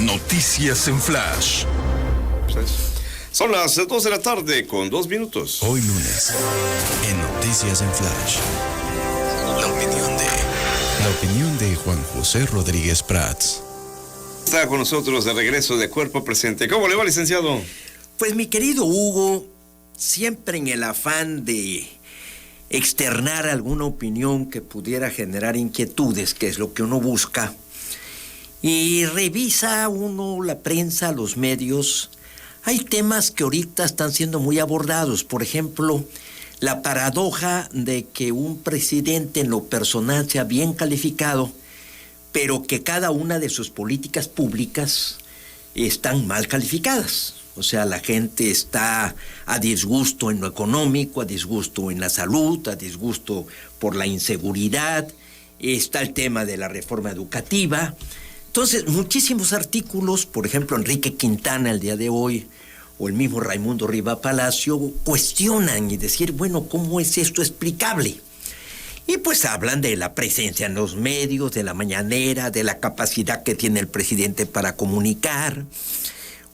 Noticias en Flash. Son las 2 de la tarde con 2 minutos. Hoy lunes, en Noticias en Flash. La opinión de Juan José Rodríguez Prats. Está con nosotros de regreso de cuerpo presente. ¿Cómo le va, licenciado? Pues mi querido Hugo, siempre en el afán de externar alguna opinión que pudiera generar inquietudes, que es lo que uno busca, y revisa uno la prensa, los medios. Hay temas que ahorita están siendo muy abordados. Por ejemplo, la paradoja de que un presidente en lo personal sea bien calificado, pero que cada una de sus políticas públicas están mal calificadas. O sea, la gente está a disgusto en lo económico, a disgusto en la salud, a disgusto por la inseguridad. Está el tema de la reforma educativa. Entonces, muchísimos artículos, por ejemplo, Enrique Quintana el día de hoy, o el mismo Raimundo Riva Palacio, cuestionan y decir, bueno, ¿cómo es esto explicable? Y pues hablan de la presencia en los medios, de la mañanera, de la capacidad que tiene el presidente para comunicar.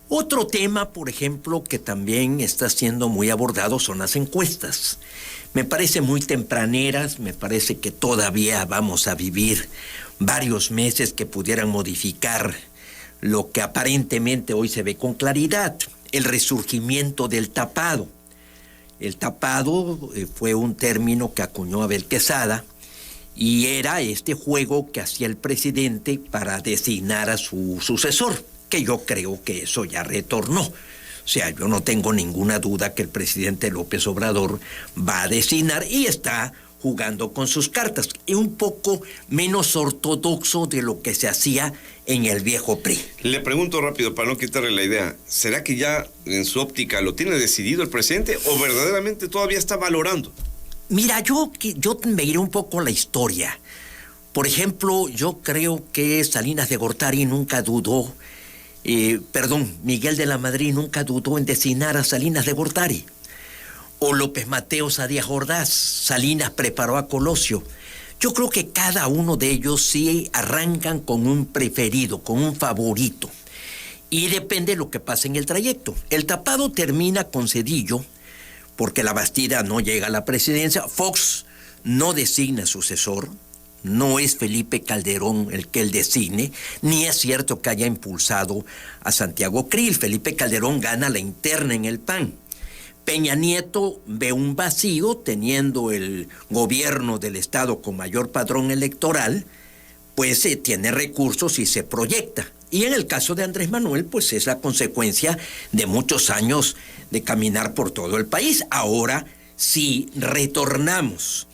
Otro tema, por ejemplo, que también está siendo muy abordado son las encuestas. Me parece muy tempraneras, me parece que todavía vamos a vivir varios meses que pudieran modificar lo que aparentemente hoy se ve con claridad, el resurgimiento del tapado. El tapado fue un término que acuñó Abel Quesada y era este juego que hacía el presidente para designar a su sucesor, que yo creo que eso ya retornó. O sea, yo no tengo ninguna duda que el presidente López Obrador va a designar y está jugando con sus cartas, y un poco menos ortodoxo de lo que se hacía en el viejo PRI. Le pregunto rápido para no quitarle la idea, ¿será que ya en su óptica lo tiene decidido el presidente o verdaderamente todavía está valorando? Mira, yo me iré un poco a la historia. Por ejemplo, yo creo que Salinas de Gortari nunca dudó, Miguel de la Madrid nunca dudó en designar a Salinas de Gortari. O López Mateos a Díaz Ordaz, Salinas preparó a Colosio. Yo creo que cada uno de ellos sí arrancan con un preferido, con un favorito. Y depende de lo que pase en el trayecto. El tapado termina con Zedillo, porque la Bastida no llega a la presidencia. Fox no designa sucesor. No es Felipe Calderón el que él designe, ni es cierto que haya impulsado a Santiago Krill. Felipe Calderón gana la interna en el PAN. Peña Nieto ve un vacío, teniendo el gobierno del Estado con mayor padrón electoral, pues tiene recursos y se proyecta. Y en el caso de Andrés Manuel, pues es la consecuencia de muchos años de caminar por todo el país. Ahora, si retornamos,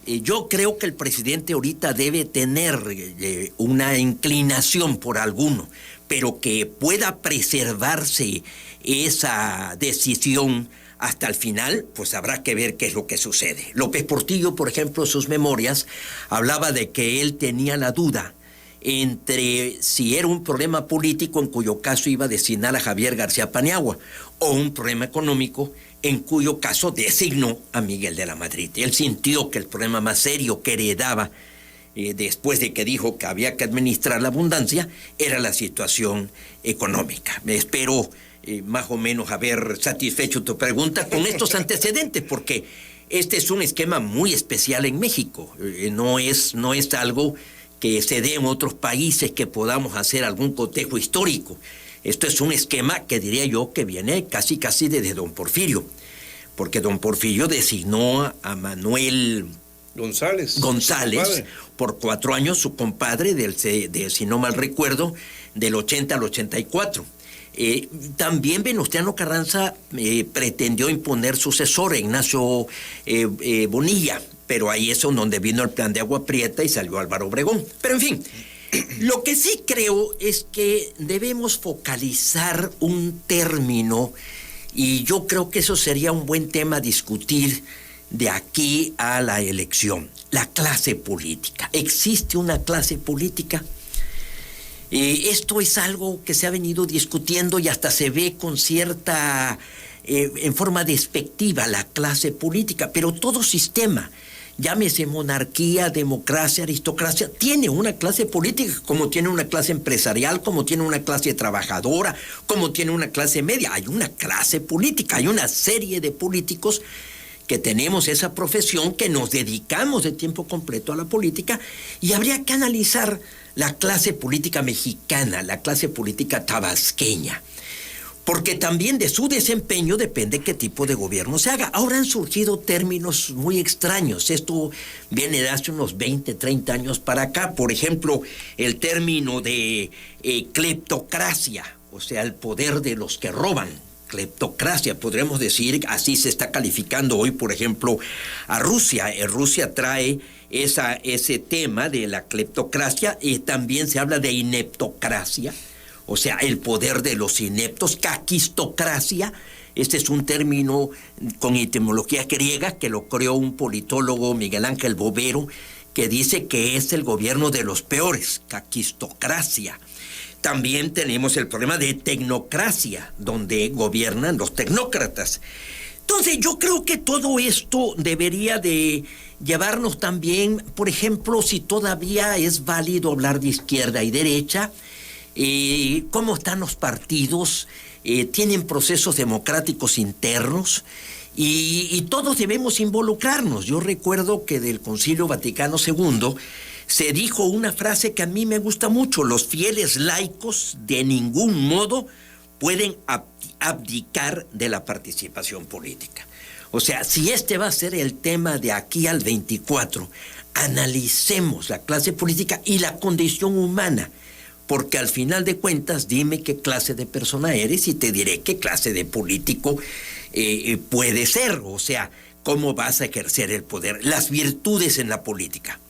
yo creo que el presidente ahorita debe tener una inclinación por alguno, pero que pueda preservarse esa decisión hasta el final, pues habrá que ver qué es lo que sucede. López Portillo, por ejemplo, en sus memorias, hablaba de que él tenía la duda entre si era un problema político, en cuyo caso iba a designar a Javier García Paniagua, o un problema económico, en cuyo caso designó a Miguel de la Madrid. Él sintió que el problema más serio que heredaba, después de que dijo que había que administrar la abundancia, era la situación económica. Espero más o menos haber satisfecho tu pregunta con estos antecedentes, porque este es un esquema muy especial en México. No es algo que se dé en otros países que podamos hacer algún cotejo histórico. Esto es un esquema que diría yo que viene casi desde don Porfirio, porque don Porfirio designó a Manuel González por 4 años, su compadre, si no mal recuerdo, del 80 al 84. También Venustiano Carranza pretendió imponer sucesor a Ignacio Bonilla, pero ahí es donde vino el plan de Agua Prieta y salió Álvaro Obregón. Pero en fin, lo que sí creo es que debemos focalizar un término, y yo creo que eso sería un buen tema a discutir de aquí a la elección: la clase política. ¿Existe una clase política? Esto es algo que se ha venido discutiendo y hasta se ve con cierta, en forma despectiva, la clase política, pero todo sistema llámese monarquía, democracia, aristocracia, tiene una clase política, como tiene una clase empresarial, como tiene una clase trabajadora, como tiene una clase media. Hay una clase política, hay una serie de políticos que tenemos esa profesión, que nos dedicamos de tiempo completo a la política, y habría que analizar la clase política mexicana, la clase política tabasqueña, porque también de su desempeño depende qué tipo de gobierno se haga. Ahora han surgido términos muy extraños. Esto viene de hace unos 20, 30 años para acá. Por ejemplo, el término de cleptocracia, o sea, el poder de los que roban. Cleptocracia, podremos decir, así se está calificando hoy, por ejemplo, a Rusia. Rusia trae ese tema de la cleptocracia, y también se habla de ineptocracia, o sea, el poder de los ineptos, caquistocracia. Este es un término con etimología griega que lo creó un politólogo, Miguel Ángel Bovero, que dice que es el gobierno de los peores, caquistocracia. También tenemos el problema de tecnocracia, donde gobiernan los tecnócratas. Entonces, yo creo que todo esto debería de llevarnos también, por ejemplo, si todavía es válido hablar de izquierda y derecha, cómo están los partidos, tienen procesos democráticos internos, y todos debemos involucrarnos. Yo recuerdo que del Concilio Vaticano II se dijo una frase que a mí me gusta mucho: los fieles laicos de ningún modo pueden abdicar de la participación política. O sea, si este va a ser el tema de aquí al 24, analicemos la clase política y la condición humana, porque al final de cuentas, dime qué clase de persona eres y te diré qué clase de político puede ser. O sea, cómo vas a ejercer el poder, las virtudes en la política.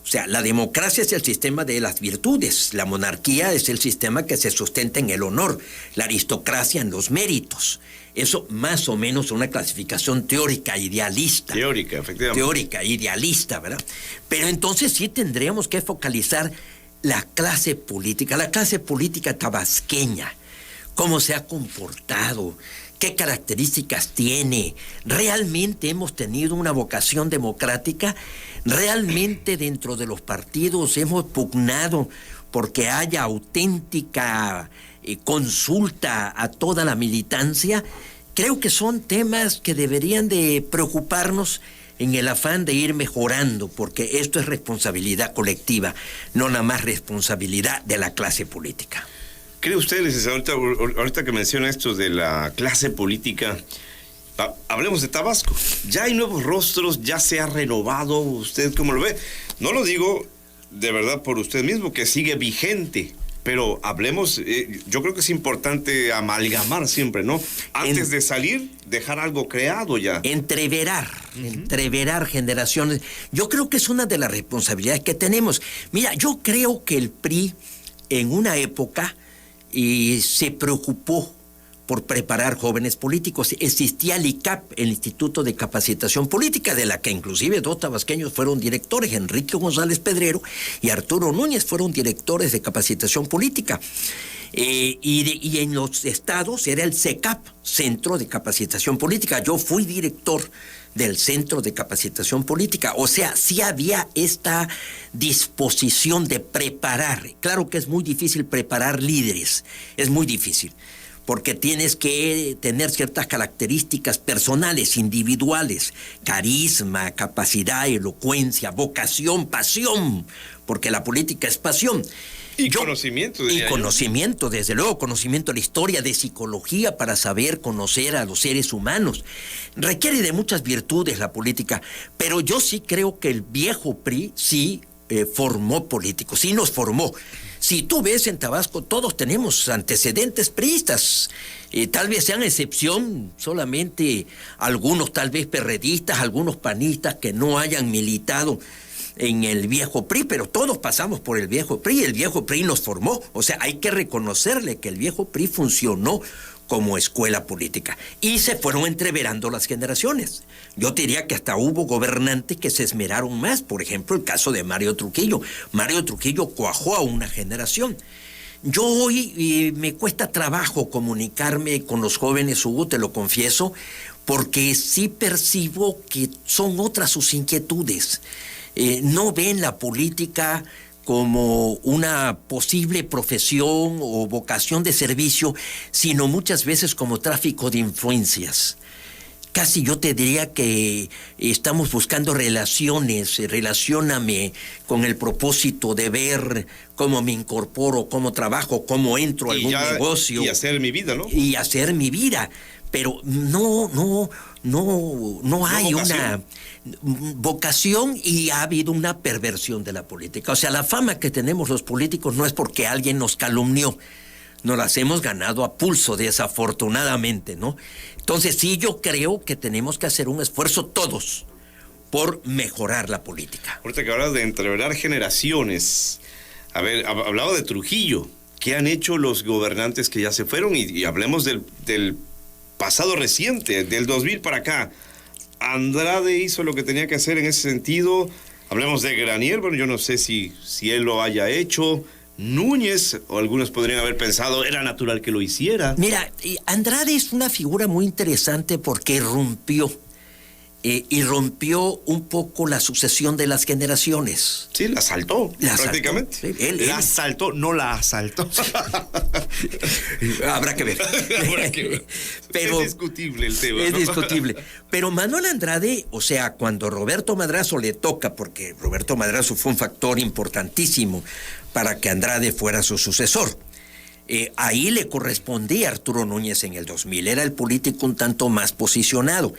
O sea, la democracia es el sistema de las virtudes, la monarquía es el sistema que se sustenta en el honor, la aristocracia en los méritos. Eso más o menos es una clasificación teórica, idealista. Teórica, efectivamente. Teórica, idealista, ¿verdad? Pero entonces sí tendríamos que focalizar la clase política tabasqueña, cómo se ha comportado, qué características tiene. ¿Realmente hemos tenido una vocación democrática? ¿Realmente dentro de los partidos hemos pugnado porque haya auténtica consulta a toda la militancia? Creo que son temas que deberían de preocuparnos en el afán de ir mejorando, porque esto es responsabilidad colectiva, no nada más responsabilidad de la clase política. ¿Cree usted, licenciado, ahorita que menciona esto de la clase política, hablemos de Tabasco? Ya hay nuevos rostros, ya se ha renovado. ¿Usted cómo lo ve? No lo digo de verdad por usted mismo, que sigue vigente, pero hablemos, yo creo que es importante amalgamar siempre, ¿no? Antes de salir, dejar algo creado ya. Entreverar generaciones. Yo creo que es una de las responsabilidades que tenemos. Mira, yo creo que el PRI en una época se preocupó por preparar jóvenes políticos. Existía el ICAP, el Instituto de Capacitación Política, de la que inclusive dos tabasqueños fueron directores, Enrique González Pedrero y Arturo Núñez fueron directores de capacitación política. Y en los estados era el CECAP, Centro de Capacitación Política. Yo fui director del Centro de Capacitación Política. O sea, sí había esta disposición de preparar. Claro que es muy difícil preparar líderes, es muy difícil, porque tienes que tener ciertas características personales, individuales, carisma, capacidad, elocuencia, vocación, pasión, porque la política es pasión. Conocimiento. Y conocimiento, desde luego, conocimiento de la historia, de psicología, para saber conocer a los seres humanos. Requiere de muchas virtudes la política, pero yo sí creo que el viejo PRI sí formó políticos, sí nos formó. Si tú ves en Tabasco, todos tenemos antecedentes priistas. Tal vez sean excepción solamente algunos, tal vez perredistas, algunos panistas que no hayan militado en el viejo PRI, pero todos pasamos por el viejo PRI. El viejo PRI nos formó. O sea, hay que reconocerle que el viejo PRI funcionó como escuela política. Y se fueron entreverando las generaciones. Yo diría que hasta hubo gobernantes que se esmeraron más. Por ejemplo, el caso de Mario Trujillo. Mario Trujillo cuajó a una generación. Yo hoy me cuesta trabajo comunicarme con los jóvenes, Hugo, te lo confieso, porque sí percibo que son otras sus inquietudes. No ven la política como una posible profesión o vocación de servicio, sino muchas veces como tráfico de influencias. Casi yo te diría que estamos buscando relaciones, relacióname con el propósito de ver cómo me incorporo, cómo trabajo, cómo entro a algún negocio. Y hacer mi vida, ¿no? Y hacer mi vida. Pero no hay una vocación, y ha habido una perversión de la política. O sea, la fama que tenemos los políticos no es porque alguien nos calumnió. Nos las hemos ganado a pulso, desafortunadamente, ¿no? Entonces sí, yo creo que tenemos que hacer un esfuerzo todos por mejorar la política. Ahorita que hablas de entreverar generaciones, a ver, hablaba de Trujillo. ¿Qué han hecho los gobernantes que ya se fueron? Y hablemos del pasado reciente, del 2000 para acá. Andrade hizo lo que tenía que hacer en ese sentido. Hablemos de Granier, bueno, yo no sé si él lo haya hecho. Núñez, o algunos podrían haber pensado, era natural que lo hiciera. Mira, Andrade es una figura muy interesante porque rompió un poco la sucesión de las generaciones. Sí, la saltó, prácticamente. Sí, la saltó, no la asaltó. Habrá que ver. Pero es discutible el tema. Es ¿no? discutible. Pero Manuel Andrade, o sea, cuando Roberto Madrazo le toca, porque Roberto Madrazo fue un factor importantísimo para que Andrade fuera su sucesor. Ahí le correspondía a Arturo Núñez en el 2000. Era el político un tanto más posicionado.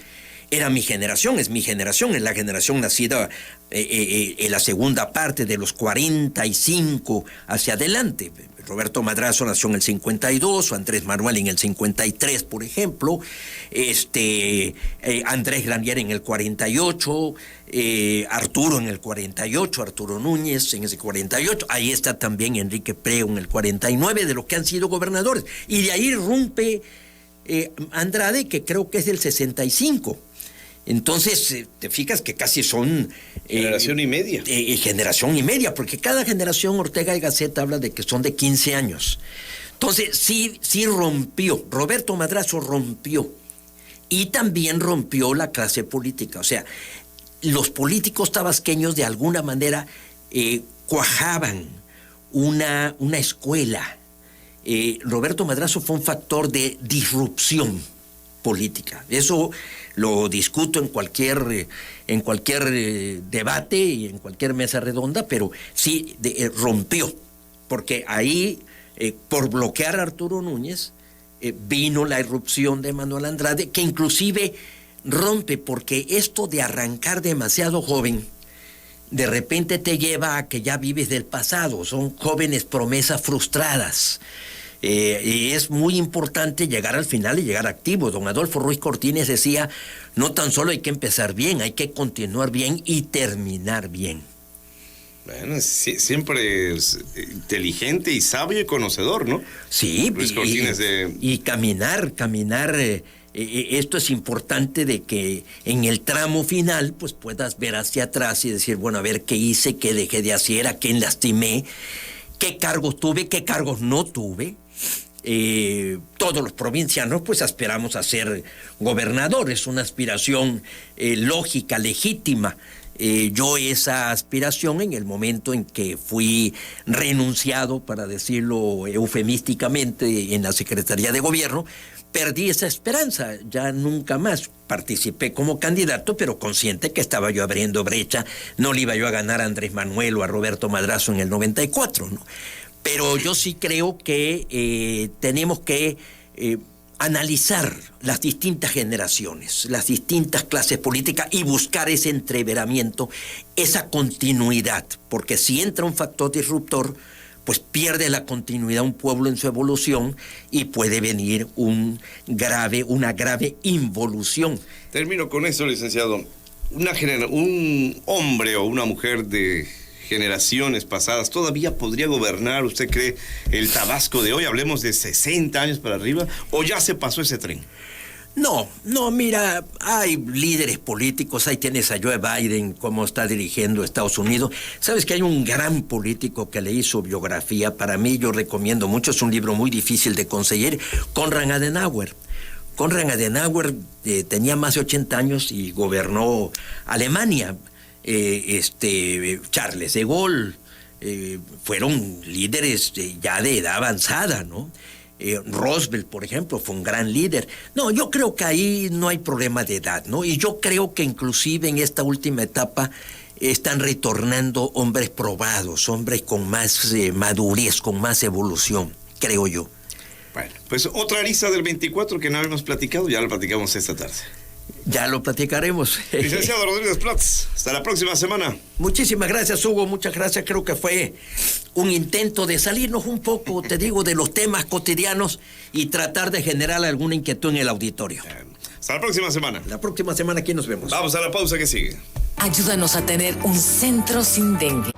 Era mi generación, es mi generación, es la generación nacida en la segunda parte de los 45 hacia adelante. Roberto Madrazo nació en el 52, Andrés Manuel en el 53, por ejemplo, Andrés Granier en el 48, Arturo en el 48, Arturo Núñez en ese 48, ahí está también Enrique Preo en el 49, de los que han sido gobernadores. Y de ahí irrumpe Andrade, que creo que es del 65. Entonces, te fijas que casi son... generación y media. Generación y media, porque cada generación, Ortega y Gasset habla de que son de 15 años. Entonces, sí rompió. Roberto Madrazo rompió. Y también rompió la clase política. O sea, los políticos tabasqueños de alguna manera cuajaban una escuela. Roberto Madrazo fue un factor de disrupción política. Eso lo discuto en cualquier debate y en cualquier mesa redonda, pero sí rompió, porque ahí, por bloquear a Arturo Núñez, vino la irrupción de Manuel Andrade, que inclusive rompe, porque esto de arrancar demasiado joven, de repente te lleva a que ya vives del pasado, son jóvenes promesas frustradas. Y es muy importante llegar al final y llegar activo. Don Adolfo Ruiz Cortines decía, no tan solo hay que empezar bien, hay que continuar bien y terminar bien. Bueno, siempre es inteligente y sabio y conocedor, ¿no? Sí, Ruiz Cortines y caminar, esto es importante, de que en el tramo final pues puedas ver hacia atrás y decir, bueno, a ver qué hice, qué dejé de hacer, a quién lastimé, qué cargos tuve, qué cargos no tuve. Todos los provincianos pues aspiramos a ser gobernadores, una aspiración lógica, legítima. Yo esa aspiración, en el momento en que fui renunciado, para decirlo eufemísticamente, en la Secretaría de Gobierno, perdí esa esperanza, ya nunca más participé como candidato, pero consciente que estaba yo abriendo brecha, no le iba yo a ganar a Andrés Manuel o a Roberto Madrazo en el 94, ¿no? Pero yo sí creo que tenemos que analizar las distintas generaciones, las distintas clases políticas y buscar ese entreveramiento, esa continuidad, porque si entra un factor disruptor, pues pierde la continuidad un pueblo en su evolución y puede venir una grave involución. Termino con eso, licenciado. Un hombre o una mujer de generaciones pasadas todavía podría gobernar, ¿usted cree, el Tabasco de hoy? Hablemos de 60 años para arriba, ¿o ya se pasó ese tren? No, mira, hay líderes políticos, ahí tienes a Joe Biden, cómo está dirigiendo Estados Unidos. Sabes que hay un gran político que leí su biografía, para mí yo recomiendo mucho, es un libro muy difícil de conseguir, Konrad Adenauer. Konrad Adenauer tenía más de 80 años y gobernó Alemania. Charles de Gaulle, fueron líderes ya de edad avanzada, ¿no? Roosevelt, por ejemplo, fue un gran líder. No, yo creo que ahí no hay problema de edad, ¿no? Y yo creo que inclusive en esta última etapa están retornando hombres probados, hombres con más madurez, con más evolución, creo yo. Bueno, pues otra lista del 24 que no habíamos platicado, ya lo platicamos esta tarde. Ya lo platicaremos. Licenciado Rodríguez Prats, hasta la próxima semana. Muchísimas gracias, Hugo, muchas gracias. Creo que fue un intento de salirnos un poco, te digo, de los temas cotidianos y tratar de generar alguna inquietud en el auditorio. Hasta la próxima semana. La próxima semana aquí nos vemos. Vamos a la pausa que sigue. Ayúdanos a tener un centro sin dengue.